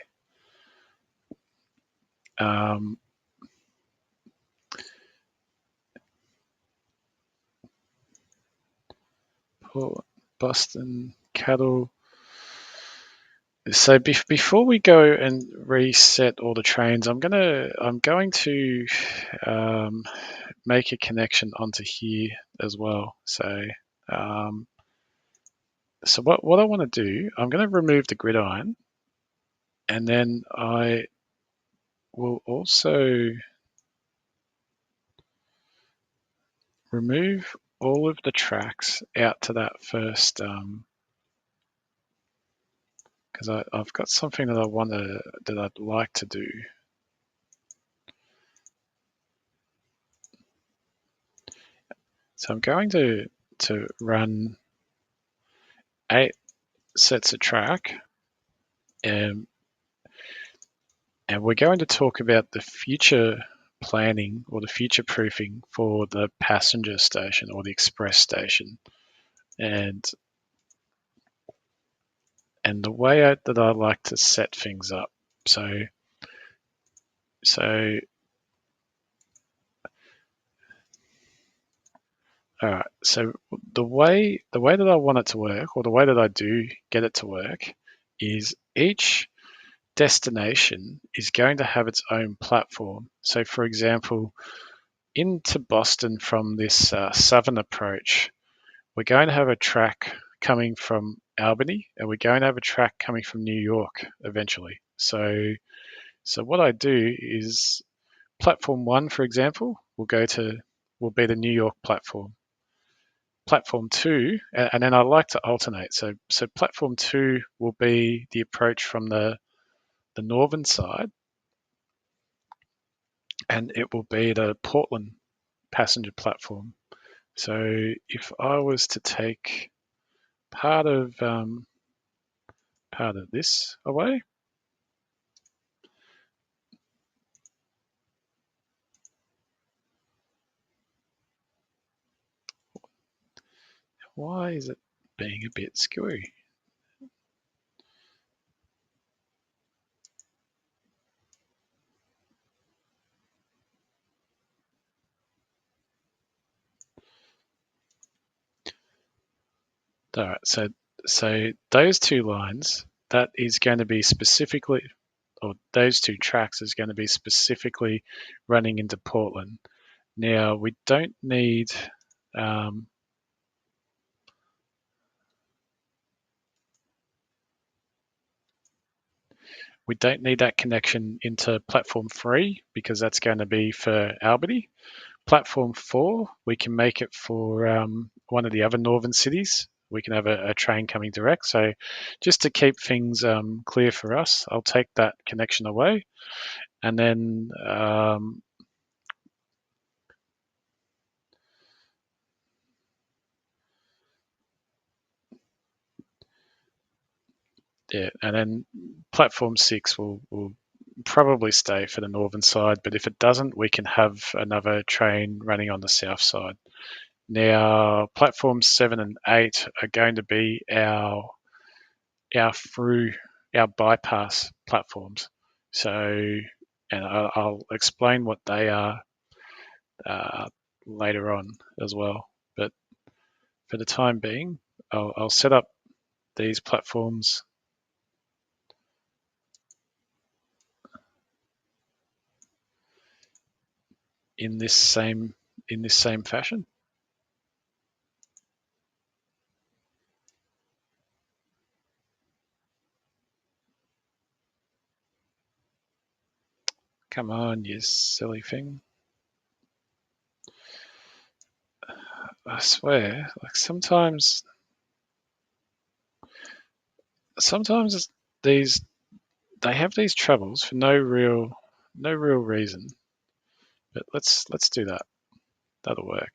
Boston cattle. So before we go and reset all the trains, I'm going to make a connection onto here as well. So what I want to do, I'm going to remove the gridiron, and then I will also remove all of the tracks out to that first, because I've got something that I'd like to do. So I'm going to run 8 sets of track, and we're going to talk about the future planning or the future proofing for the passenger station or the express station, and the way that I like to set things up. So all right. So the way that I want it to work, or the way that I do get it to work, is each destination is going to have its own platform. So, for example, into Boston from this southern approach, we're going to have a track coming from Albany, and we're going to have a track coming from New York eventually. So what I do is platform 1, for example, will be the New York platform. Platform 2, and then I like to alternate. So platform 2 will be the approach from the northern side, and it will be the Portland passenger platform. So if I was to take part of this away, why is it being a bit screwy? All right, so those two lines, that is going to be specifically, or those two tracks is going to be specifically running into Portland. Now we don't need We don't need that connection into platform 3 because that's going to be for Albany. Platform 4, we can make it for one of the other northern cities. We can have a train coming direct. So just to keep things clear for us, I'll take that connection away. And then yeah, and then platform 6 will probably stay for the northern side, but if it doesn't, we can have another train running on the south side. Now, platforms 7 and 8 are going to be our through our bypass platforms. So, and I'll explain what they are later on as well. But for the time being, I'll set up these platforms in this same fashion. Come on, you silly thing. I swear, like sometimes these they have these troubles for no real reason. But let's do that. That'll work.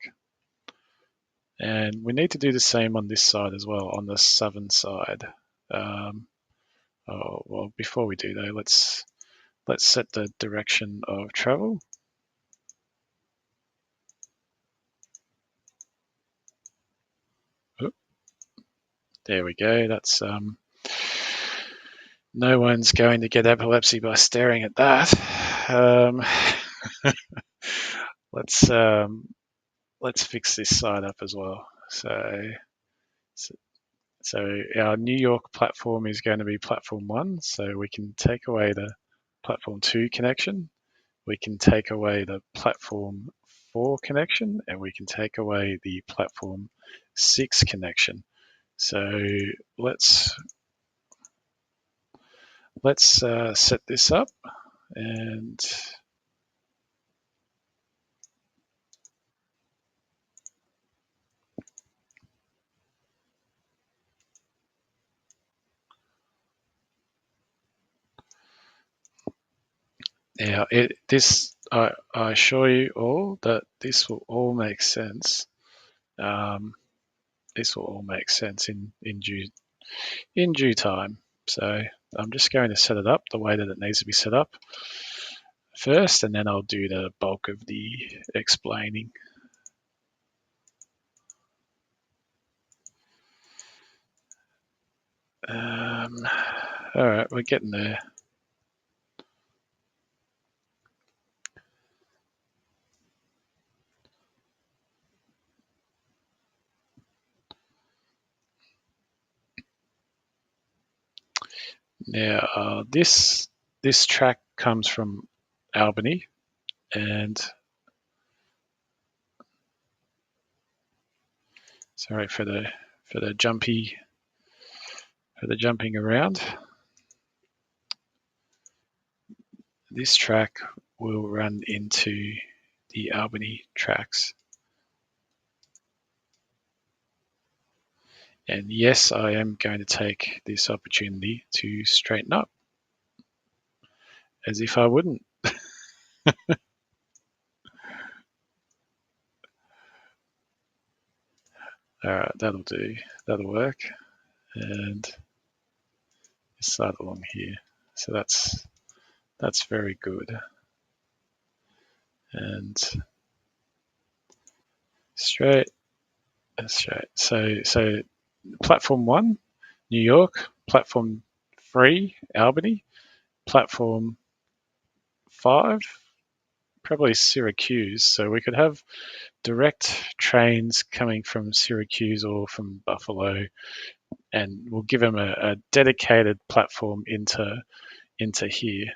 And we need to do the same on this side as well, on the southern side. Um, oh, well, before we do though, let's set the direction of travel. Oop, there we go. That's no one's going to get epilepsy by staring at that. Let's let's fix this side up as well. So our New York platform is going to be platform 1, so we can take away the platform 2 connection. We can take away the platform 4 connection, and we can take away the platform 6 connection. So let's set this up, and now I assure you all that this will all make sense. This will all make sense in due time. So I'm just going to set it up the way that it needs to be set up first, and then I'll do the bulk of the explaining. All right, we're getting there. Now, this track comes from Albany, and sorry for the jumping around. This track will run into the Albany tracks. And yes, I am going to take this opportunity to straighten up, as if I wouldn't. All right, that'll do. That'll work. And start along here. So that's very good. And straight and straight. So platform 1, New York. Platform 3, Albany. Platform 5, probably Syracuse. So we could have direct trains coming from Syracuse or from Buffalo, and we'll give them a dedicated platform into here.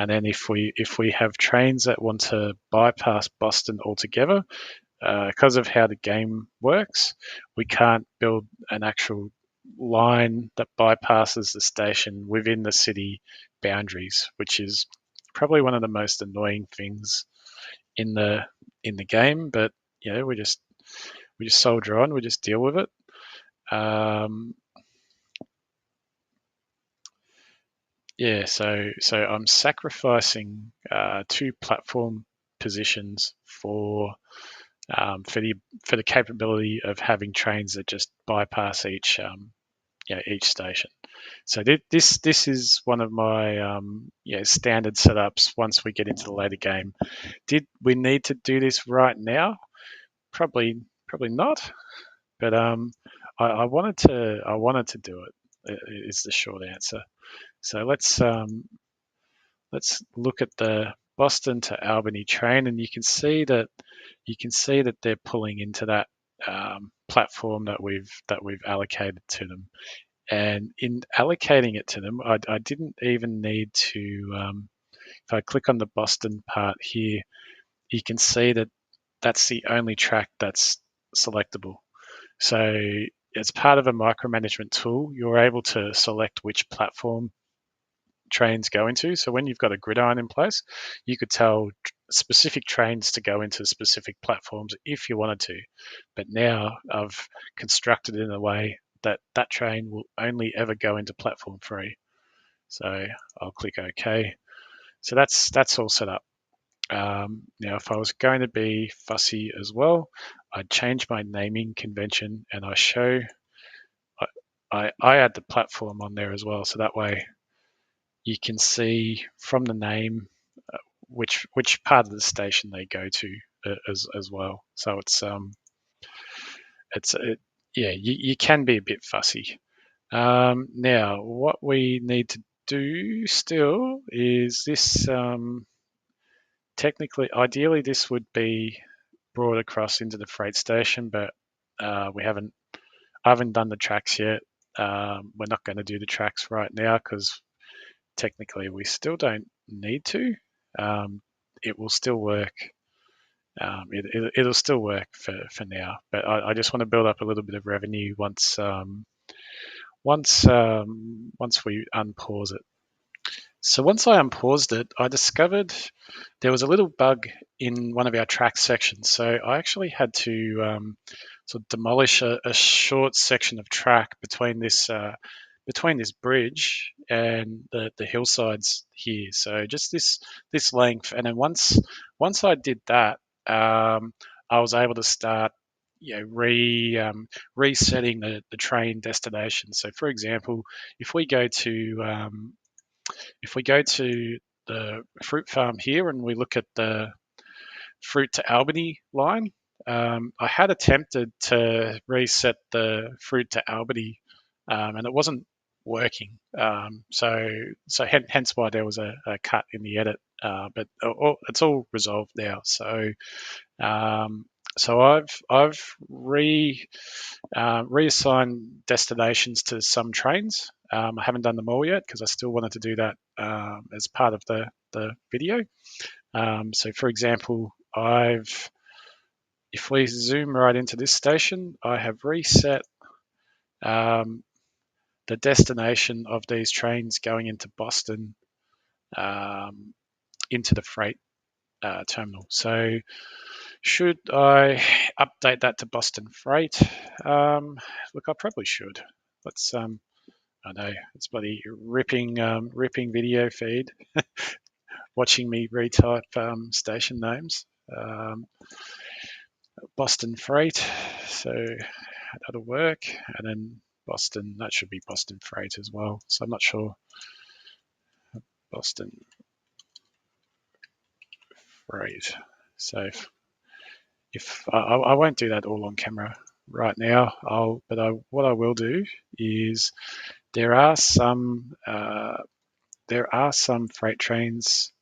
And then if we have trains that want to bypass Boston altogether, because of how the game works, we can't build an actual line that bypasses the station within the city boundaries, which is probably one of the most annoying things in the game. But we just soldier on, we just deal with it. Yeah, so I'm sacrificing two platform positions for the capability of having trains that just bypass each station. So this is one of my standard setups. Once we get into the later game, did we need to do this right now? Probably not. But I wanted to do it. Is the short answer. So let's look at the Boston to Albany train, and you can see that they're pulling into that platform that we've allocated to them. And in allocating it to them, I didn't even need to. If I click on the Boston part here, you can see that that's the only track that's selectable. So as part of a micromanagement tool, you're able to select which platform trains go into. So when you've got a gridiron in place, you could tell specific trains to go into specific platforms if you wanted to. But now I've constructed it in a way that that train will only ever go into platform 3. So I'll click OK. So that's all set up. Now, if I was going to be fussy as well, I'd change my naming convention and I add the platform on there as well. So that way you can see from the name which part of the station they go to as well. So you can be a bit fussy. Now, what we need to do still is this. Technically, ideally, this would be brought across into the freight station, but we haven't. I haven't done the tracks yet. We're not going to do the tracks right now because technically we still don't need to. It will still work. It'll still work for now, but I just want to build up a little bit of revenue once we unpause it. So once I unpaused it, I discovered there was a little bug in one of our track sections. So I actually had to sort of demolish a short section of track between this bridge and the hillsides here. So just this length, and then once I did that, I was able to start resetting the train destination. So for example, if we go to the fruit farm here and we look at the fruit to Albany line, I had attempted to reset the fruit to Albany, and it wasn't working. Hence why there was a cut in the edit. But it's all resolved now. So I've reassigned destinations to some trains. I haven't done them all yet because I still wanted to do that as part of the video. So for example, if we zoom right into this station, I have reset the destination of these trains going into Boston into the freight terminal. So should I update that to Boston Freight? Look, I probably should. Let's. I know it's bloody ripping video feed, watching me retype station names. Boston Freight, so that'll work, and then Boston. That should be Boston Freight as well. So I'm not sure. Boston Freight. So if I won't do that all on camera right now, what I will do is there are some freight trains.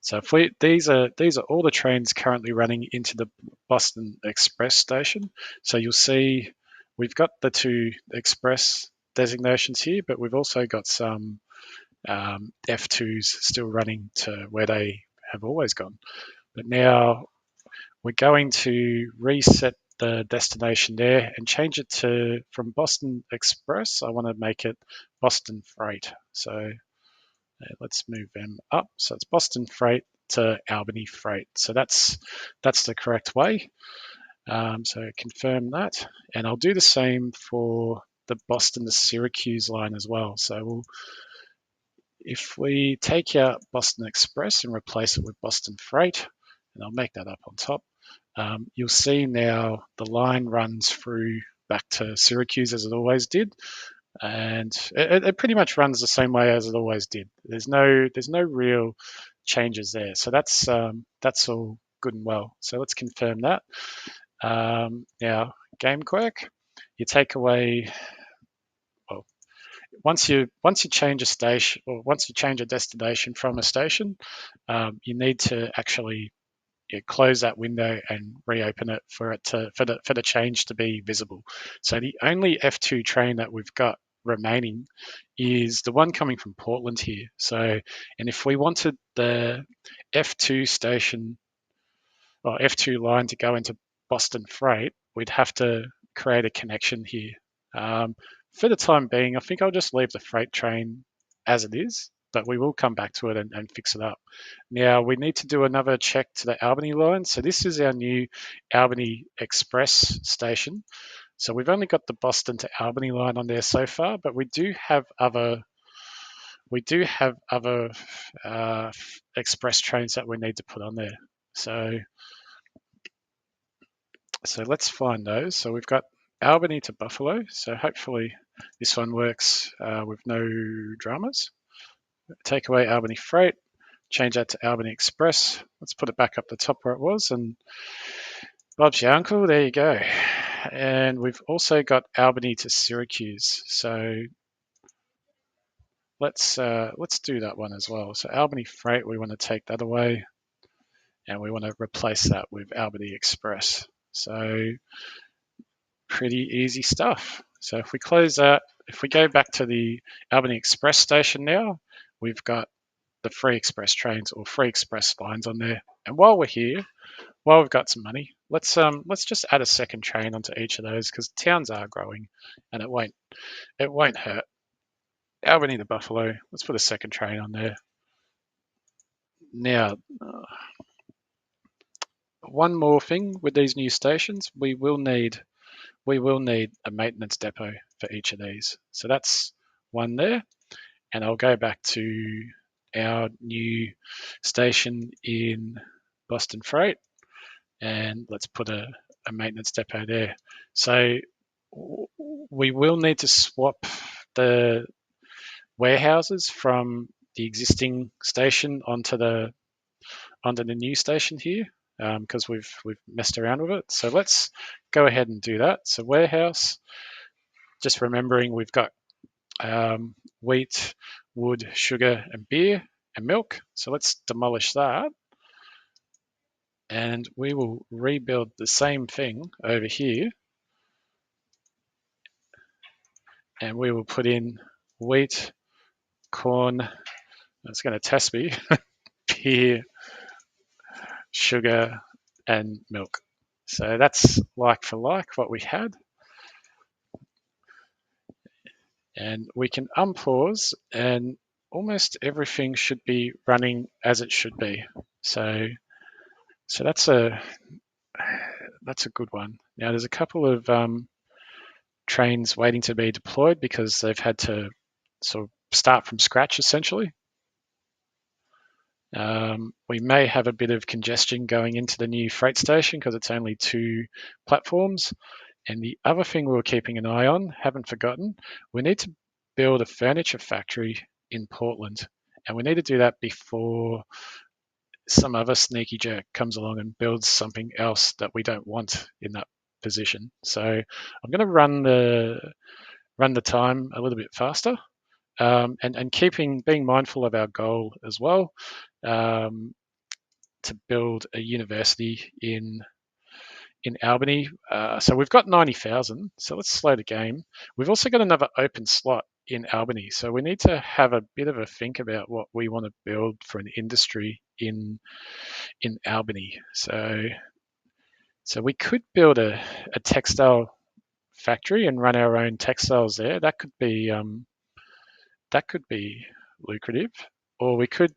So if these are all the trains currently running into the Boston Express station. So you'll see we've got the 2 express designations here, but we've also got some F2s still running to where they have always gone. But now we're going to reset the destination there and change it to, from Boston Express, I want to make it Boston Freight. So let's move them up. So it's Boston Freight to Albany Freight. So that's the correct way. So confirm that. And I'll do the same for the Boston to Syracuse line as well. So if we take out Boston Express and replace it with Boston Freight, and I'll make that up on top, you'll see now the line runs through back to Syracuse as it always did, and it pretty much runs the same way as it always did. There's no real changes there, so that's all good and well. So let's confirm that. Now, game quirk, you take away, well, once you change a station, or once you change a destination from a station, you need to actually close that window and reopen it for the change to be visible. So the only F2 train that we've got remaining is the one coming from Portland here. So, and if we wanted the F2 station or F2 line to go into Boston Freight, we'd have to create a connection here. For the time being, I think I'll just leave the freight train as it is, but we will come back to it and fix it up. Now, we need to do another check to the Albany line. So this is our new Albany Express station. So we've only got the Boston to Albany line on there so far, but we do have other express trains that we need to put on there. So let's find those. So we've got Albany to Buffalo. So hopefully this one works with no dramas. Take away Albany Freight, change that to Albany Express. Let's put it back up the top where it was, and Bob's your uncle. There you go. And we've also got Albany to Syracuse. So let's do that one as well. So Albany Freight, we want to take that away, and we want to replace that with Albany Express. So pretty easy stuff. So if we close that, if we go back to the Albany Express station now, we've got the free express trains or free express lines on there. And while we're here, while we've got some money, let's just add a second train onto each of those, because towns are growing and it won't hurt. Albany to Buffalo, let's put a second train on there. Now, one more thing with these new stations, we will need a maintenance depot for each of these. So that's one there. And I'll go back to our new station in Boston Freight, and let's put a maintenance depot there. So we will need to swap the warehouses from the existing station onto the new station here, because we've messed around with it. So let's go ahead and do that. So warehouse, just remembering we've got wheat, wood, sugar, and beer and milk. So let's demolish that. And we will rebuild the same thing over here. And we will put in wheat, corn, it's going to test me, beer, sugar, and milk. So that's like for like what we had. And we can unpause, and almost everything should be running as it should be. So that's a good one. Now there's a couple of trains waiting to be deployed because they've had to sort of start from scratch essentially. We may have a bit of congestion going into the new freight station because it's only 2 platforms. And the other thing we were keeping an eye on, haven't forgotten, we need to build a furniture factory in Portland. And we need to do that before some other sneaky jerk comes along and builds something else that we don't want in that position. So I'm going to run the time a little bit faster, and being mindful of our goal as well, to build a university in Albany. So we've got 90,000. So let's slow the game. We've also got another open slot in Albany. So we need to have a bit of a think about what we want to build for an industry in Albany. So So we could build a textile factory and run our own textiles there. That could be lucrative. Or we could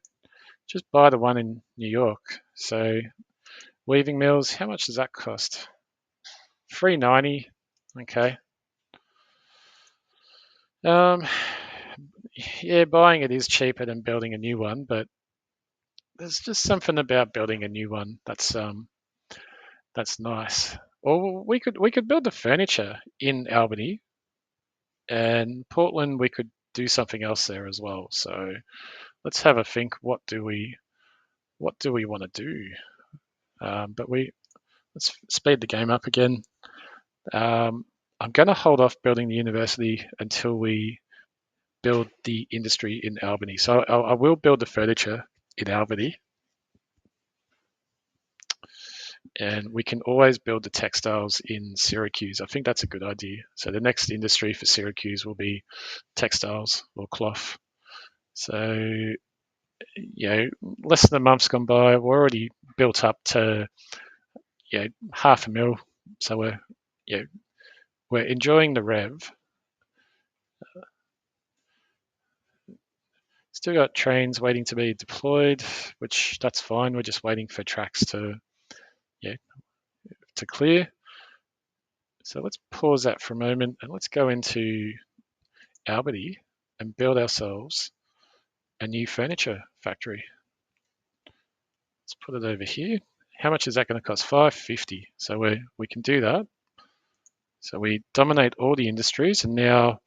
just buy the one in New York. So weaving mills, how much does that cost? $390. Okay. Um, yeah, buying it is cheaper than building a new one, but there's just something about building a new one that's nice. Or we could build the furniture in Albany, and Portland we could do something else there as well. So let's have a think. What do we want to do? But let's speed the game up again. I'm going to hold off building the university until we build the industry in Albany. So I will build the furniture in Albany, and we can always build the textiles in Syracuse. I think that's a good idea. So the next industry for Syracuse will be textiles or cloth. So, less than a month's gone by. We're already built up to, 500,000. So we're enjoying the rev. Still got trains waiting to be deployed, which that's fine. We're just waiting for tracks to clear. So let's pause that for a moment and let's go into Albany and build ourselves a new furniture factory. Let's put it over here. How much is that going to cost? $550. So we can do that. So we dominate all the industries, and now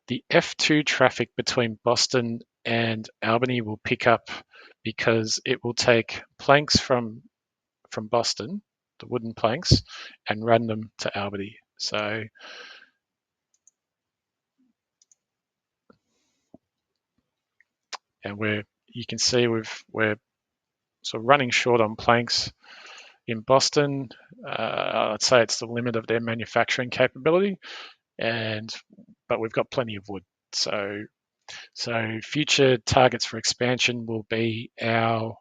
the F2 traffic between Boston and Albany will pick up because it will take planks from Boston, the wooden planks, and run them to Albany. So you can see we're sort of running short on planks in Boston. I'd say it's the limit of their manufacturing capability, but we've got plenty of wood. So future targets for expansion will be our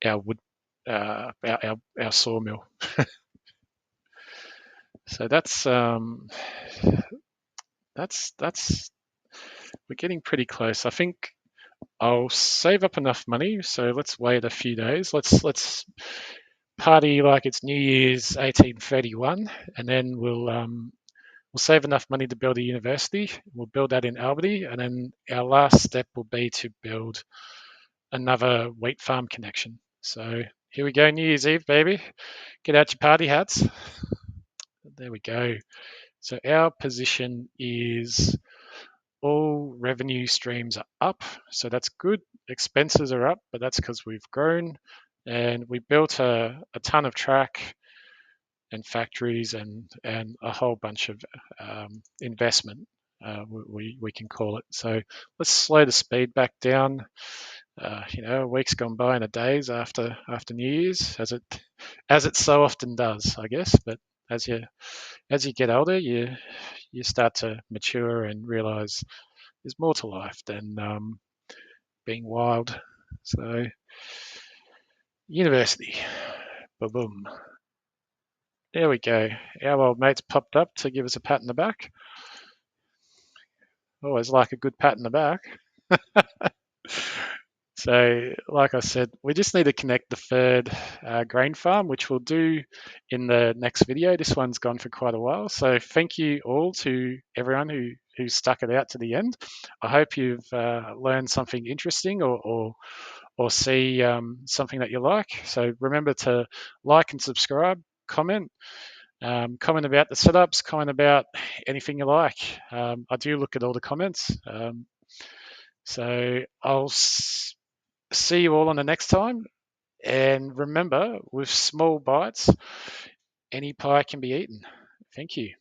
wood, our sawmill. So that's we're getting pretty close. I think I'll save up enough money. So let's wait a few days. Let's party like it's New Year's 1831, and then we'll save enough money to build a university. We'll build that in Albany, and then our last step will be to build another wheat farm connection. So here we go, New Year's Eve, baby. Get out your party hats. There we go. So our position is all revenue streams are up, so that's good. Expenses are up, but that's because we've grown, and we built a ton of track and factories and a whole bunch of investment, we can call it. So let's slow the speed back down. A week's gone by in a days after New Year's, as it so often does, I guess. But as you get older, you start to mature and realize there's more to life than being wild. So university, boom. There we go. Our old mate's popped up to give us a pat in the back. Always like a good pat in the back. So, like I said, we just need to connect the third grain farm, which we'll do in the next video. This one's gone for quite a while. So thank you all to everyone who stuck it out to the end. I hope you've learned something interesting or see something that you like. So remember to like and subscribe, comment. Comment about the setups, comment about anything you like. I do look at all the comments. So I'll see you all on the next time. And remember, with small bites, any pie can be eaten. Thank you.